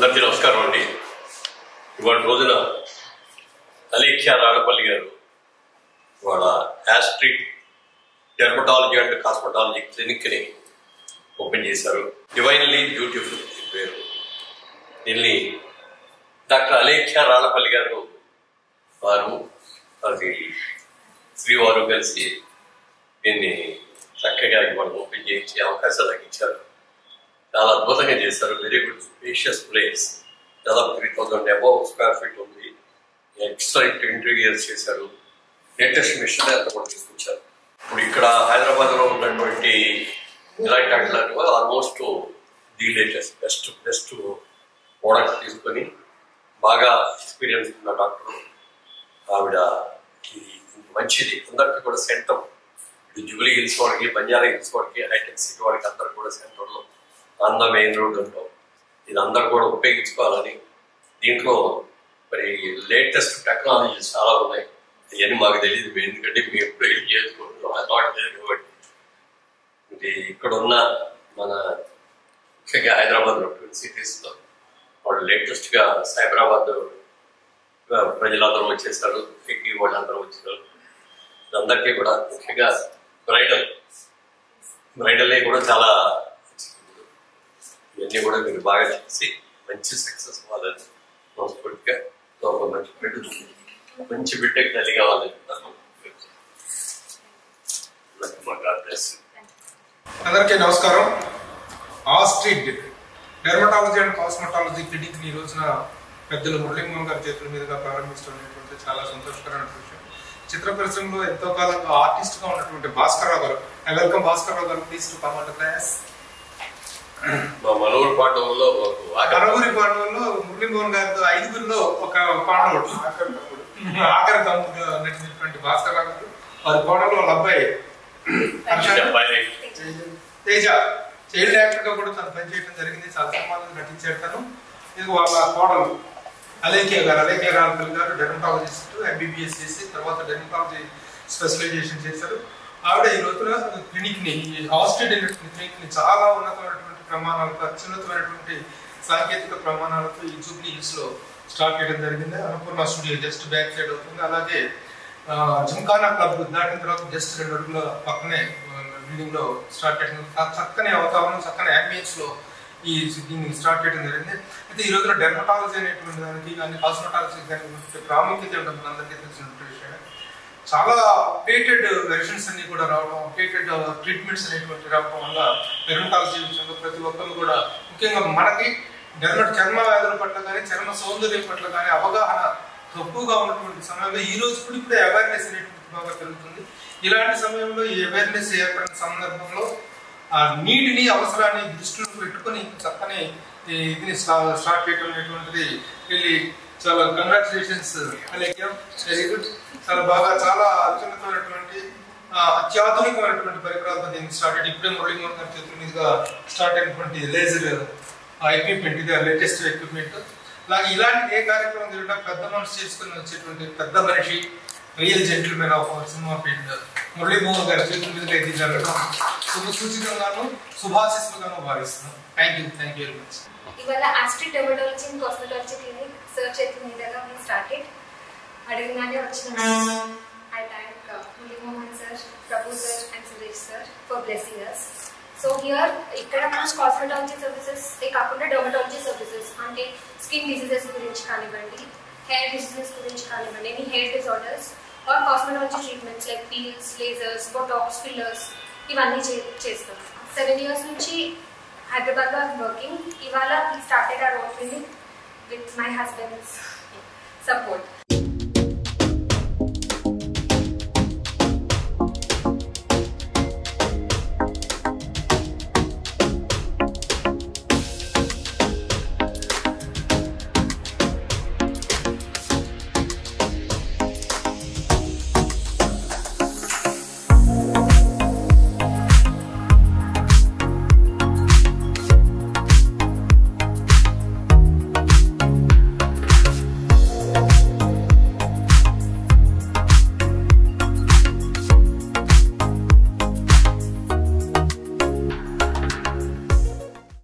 అందరికీ నమస్కారం అండి. ఇవాళ రోజున అలేఖ్య రాళ్ళపల్లి గారు ఇవాళ యాస్ట్రిక్ డెర్మటాలజీ అండ్ కాస్మెటాలజీ క్లినిక్ని ఓపెన్ చేశారు. డివైన్లీ బ్యూటిఫుల్ పేరు. దీన్ని డాక్టర్ అలేఖ్య రాళ్ళపల్లి గారు అది శ్రీవారు కలిసి దీన్ని చక్కగా ఇవాళ ఓపెన్ చేయించి అవకాశాలు ఇచ్చారు. చాలా అద్భుతంగా చేశారు. Very good spacious place. దాదాపు 3000 above స్క్వేర్ ఫీట్ ఉంది. ఎక్సలెంట్ ఇంటీరియర్స్ చేశారు. లేటెస్ట్ మిషన్ అంతా కూడా తీసుకొచ్చారు. ఇప్పుడు ఇక్కడ హైదరాబాద్ లో ఉన్నటువంటి ఇలాంటి అట్లా almost the latest best product తీసుకొని బాగా ఎక్స్పీరియన్స్ ఉన్న డాక్టర్ ఆవిడ. ఇది మంచిది అందరికీ కూడా సెంటర్. ఇది జూబ్లీ హిల్స్ వాడికి, బంజారా హిల్స్ వాడికి, హైటెక్ సిటీ వాడికి అందరు కూడా సెంటర్లో ఆంధ్ర మెయిన్ రోడ్ ఉంటాం. ఇది అందరూ కూడా ఉపయోగించుకోవాలని, దీంట్లో మరి లేటెస్ట్ టెక్నాలజీస్ చాలా ఉన్నాయి. ఇవన్నీ మాకు తెలియదు, ఎందుకంటే మేము ఎప్పుడు చేసుకుంటున్నాం కాబట్టి. ఇది ఇక్కడ ఉన్న మన ముఖ్యంగా హైదరాబాద్లో ట్విన్ సిటీస్లో వాళ్ళు లేటెస్ట్గా సైబరాబాద్ ప్రజలందరూ వచ్చేసారు, సిటీ వాళ్ళందరూ వచ్చారు. అందరికీ కూడా ముఖ్యంగా బ్రైడల్ కూడా చాలా ఇవన్నీ కూడా మీరు బాగా చేసి మంచి సక్సెస్ అవ్వాలని మనస్ఫూర్తిగా మంచి బిడ్డకి తల్లి కావాలని అందరికీ నమస్కారం. Austric dermatology and cosmetology clinic ఈ రోజున పెద్దలు మురళీమోహన్ గారి చేతుల మీదుగా ప్రారంభించడం చాలా సంతోషకరమైన విషయం. చిత్ర పరిశ్రమలో ఎంతో కాలంగా ఆర్టిస్ట్ గా ఉన్నటువంటి భాస్కర్రావు గారు. I welcome Bhaskar Rao garu. Please to come on the class. మనూరు పాండవుల్లో మురళీమోహన్ గారితో 5గురిలో ఒక పాండవుడు, ఆఖరి తమ్ముడుగా నటించినటువంటి భాస్కర్రావు గారు. వారి కోడలు వాళ్ళ అబ్బాయి తేజ చైల్డ్ యాక్టర్ గా కూడా తను పనిచేయడం జరిగింది. చాలా సినిమాలను నటించాడు తను. ఇది వాళ్ళ కోడలు అలేఖ్య రాళ్ళపల్లి గారు. డెర్మటాలజిస్ట్, MBBS చేసి తర్వాత డెర్మటాలజీ స్పెషలైజేషన్ చేశారు. ఆవిడ ఈ రోజున క్లినిక్ ని, ఆస్ట్రిక్ క్లినిక్ ని చాలా ఉన్నతమైనటువంటి ప్రమాణాలతో, అత్యున్నతమైనటువంటి సాంకేతిక ప్రమాణాలతో ఈ జూబ్లీ హిల్స్ లో స్టార్ట్ చేయడం జరిగింది. Annapurna studio just back side అవుతుంది. అలాగే జిమ్ఖానా క్లబ్ దాటిన తర్వాత జస్ట్ 2 అడుగుల పక్కనే బిల్డింగ్ లో స్టార్ట్ చేయడం. చక్కని అవతారం, చక్కని అంబియన్స్ లో ఈ దీన్ని స్టార్ట్ చేయడం జరిగింది. అయితే ఈ రోజున డెర్మటాలజీ అనేటువంటి దానికి కానీ కాస్మెటాలజీ కానీ ప్రాముఖ్యత ఉంటుంది అందరికీ తెలిసినటువంటి విషయం. చాలా అప్డేటెడ్ వెర్షన్స్ అన్ని కూడా రావడం, అప్డేటెడ్ ట్రీట్మెంట్స్ అనేటువంటి రావడం వల్ల డెర్మటాలజీ విషయంలో ప్రతి ఒక్కరు కూడా, ముఖ్యంగా మనకి చర్మ వ్యాధుల పట్ల కానీ చర్మ సౌందర్యం పట్ల కానీ అవగాహన తక్కువగా ఉన్నటువంటి సమయంలో ఈ రోజు ఇప్పుడే అవేర్నెస్ అనేటువంటి బాగా పెరుగుతుంది. ఇలాంటి సమయంలో ఈ అవేర్నెస్ ఏర్పడిన సందర్భంలో ఆ నీటిని, అవసరాన్ని దృష్టిలో పెట్టుకుని చక్కని ఇది స్టార్ట్ చేయడం అనేటువంటిది వెళ్ళి చాలా కంగ్రాచులేషన్స్ అలేఖ్య. Very good. చాలా బాగా, చాలా అత్యున్నతమైనటువంటి అత్యాధునికమైనటువంటి పరికరాలతో దీన్ని స్టార్ట్ అయ్యి ఇప్పుడే మురళీమోహన్ గారి చేతుల మీదుగా స్టార్ట్ అయినటువంటి లేజర్ ఎక్విప్మెంట్, ఇది లేటెస్ట్ ఎక్విప్మెంట్. అలాగే ఇలాంటి ఏ కార్యక్రమం జరిగినా పెద్ద మనసు చేసుకుని వచ్చేటువంటి పెద్ద మనిషి, real gentleman of our cinema field Murali Mohan garu చేతుల మీదుగా ఇది జరగడం శుభసూచితంగాను శుభాశిస్సులుగాను భావిస్తున్నాం. Thank you very much. ఇవాళ Astric dermatology and cosmetology clinic sir చేతుల మీదుగా మేము స్టార్టెడ్. అడగగానే వచ్చిన I thank Murali Mohan sir, Prabhu sir and Suresh sir for blessing us. So here ఇక్కడ మనం కాస్మెటాలజీ సర్వీసెస్ కాకుండా డెర్మటాలజీ సర్వీసెస్ అంటే స్కిన్ డిసీజెస్ గురించి కానివ్వండి, హెయిర్ డిసీజెస్ గురించి కానివ్వండి, any hair disorders are cosmetology treatments like peels, lasers, Botox, fillers ఇవన్నీ చేస్తాం. 7 years నుంచి హైదరాబాద్ లో వర్కింగ్. ఇవాళ started our clinic with my husband's support.